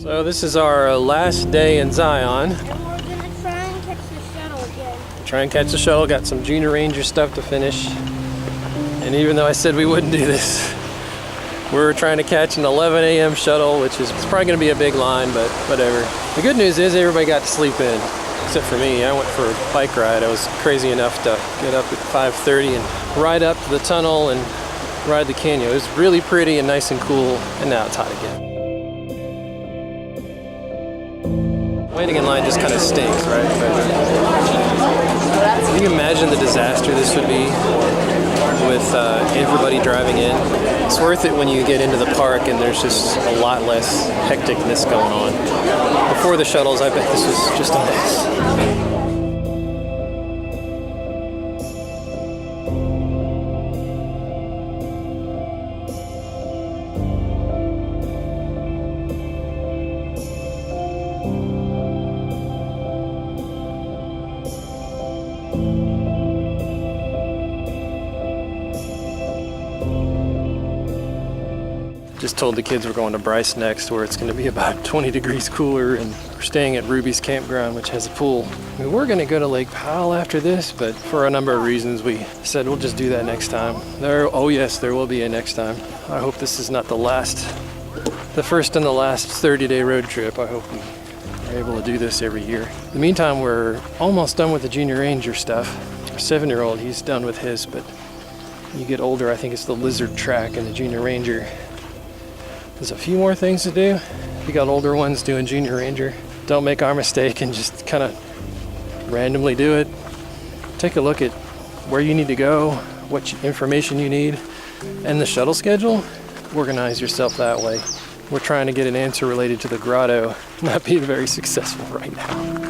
So this is our last day in Zion. And we're gonna try and catch the shuttle again. Try and catch the shuttle, got some Junior Ranger stuff to finish. And even though I said we wouldn't do this, we're trying to catch an 11 a.m. shuttle, which is it's probably gonna be a big line, but whatever. The good news is everybody got to sleep in, except for me. I went for a bike ride. I was crazy enough to get up at 5:30 and ride up to the tunnel and ride the canyon. It was really pretty and nice and cool, and now it's hot again. Waiting in line just kind of stinks, right? But can you imagine the disaster this would be with everybody driving in? It's worth it when you get into the park and there's just a lot less hecticness going on. Before the shuttles, I bet this was just a mess. Just told the kids we're going to Bryce next, where it's going to be about 20 degrees cooler, and we're staying at Ruby's campground, which has a pool. I mean, we're going to go to Lake Powell after this, but for a number of reasons we said we'll just do that next time. Oh yes, there will be a next time. I hope this is not the first and the last 30-day road trip. I hope we are able to do this every year. In the meantime, we're almost done with the Junior Ranger stuff. Our 7-year-old, he's done with his, but when you get older, I think it's the Lizard track and the Junior Ranger. There's a few more things to do. You got older ones doing Junior Ranger. Don't make our mistake and just kind of randomly do it. Take a look at where you need to go, what information you need, and the shuttle schedule. Organize yourself that way. We're trying to get an answer related to the grotto, not being very successful right now.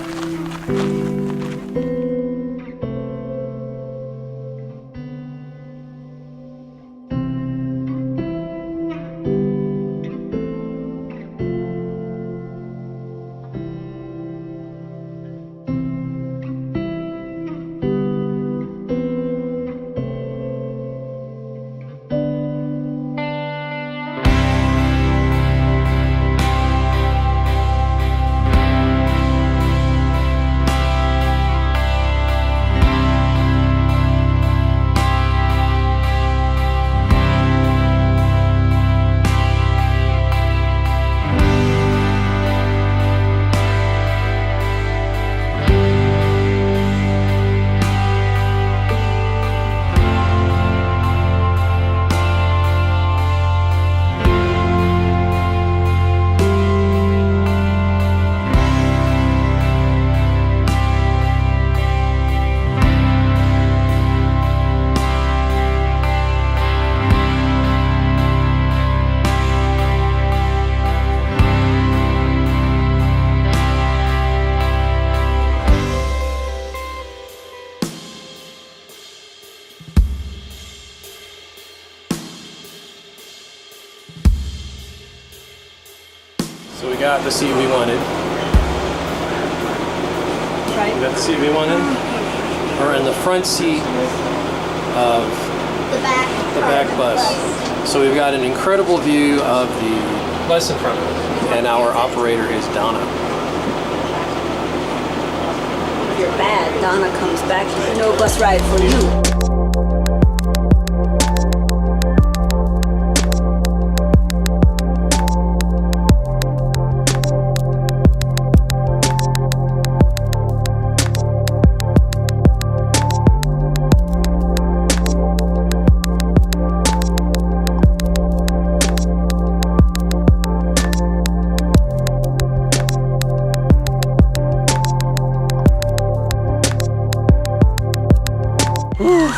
So we got the seat we wanted. Right. We got the seat we wanted. We're in the front seat of The back bus. So we've got an incredible view of the bus in front of us. And our operator is Donna. If you're bad, Donna comes back. No bus ride for you.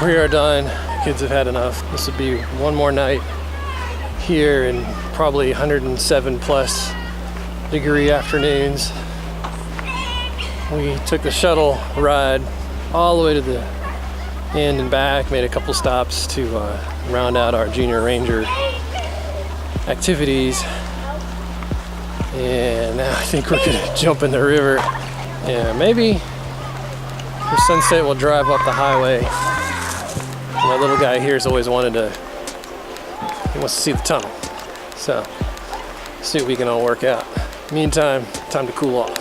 We are done. The kids have had enough. This would be one more night here in probably 107 plus degree afternoons. We took the shuttle ride all the way to the end and back, made a couple stops to round out our Junior Ranger activities. And now I think we're gonna jump in the river. Yeah, maybe for sunset we'll drive up the highway. My little guy here has always wanted to, he wants to see the tunnel. So, see what we can all work out. Meantime, time to cool off.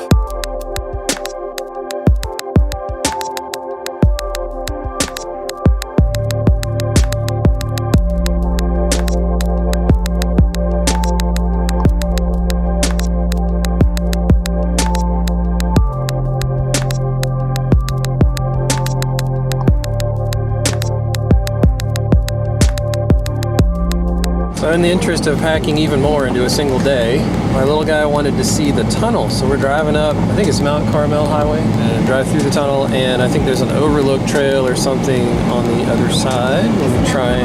So in the interest of packing even more into a single day, my little guy wanted to see the tunnel. So we're driving up, I think it's Mount Carmel Highway, and drive through the tunnel, and I think there's an Overlook trail or something on the other side. Let me try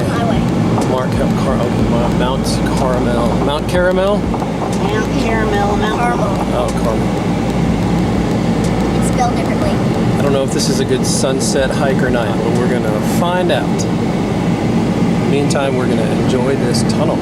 Mount Caramel. Mount Caramel, Mount Carmel. Oh, Carmel. It's spelled differently. I don't know if this is a good sunset hike or not, but we're gonna find out. Meantime, we're gonna enjoy this tunnel.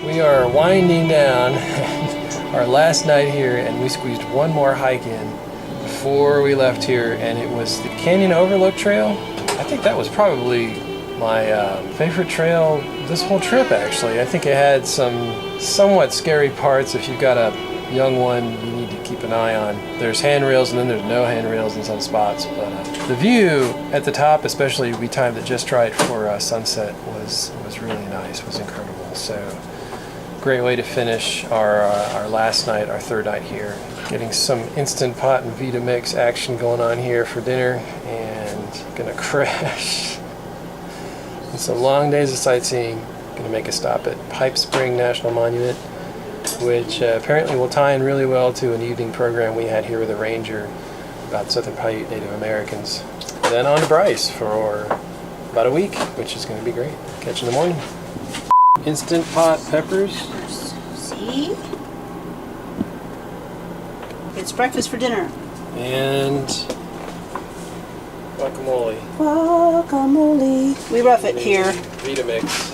We are winding down our last night here, and we squeezed one more hike in before we left here, and it was the Canyon Overlook Trail. I think that was probably my favorite trail this whole trip, actually. I think it had some somewhat scary parts. If you've got a young one, you need to keep an eye on. There's handrails, and then there's no handrails in some spots. But the view at the top, especially we timed it just right for sunset, was really nice. Was incredible. So great way to finish our last night, our third night here. Getting some Instant Pot and Vitamix action going on here for dinner, and gonna crash. It's some long days of sightseeing. Gonna make a stop at Pipe Spring National Monument, which apparently will tie in really well to an evening program we had here with a ranger about Southern Paiute Native Americans. Then on to Bryce for about a week, which is gonna be great. Catch you in the morning. Instant Pot peppers. See? It's breakfast for dinner. And guacamole. Guacamole. We rough it here. Vitamix.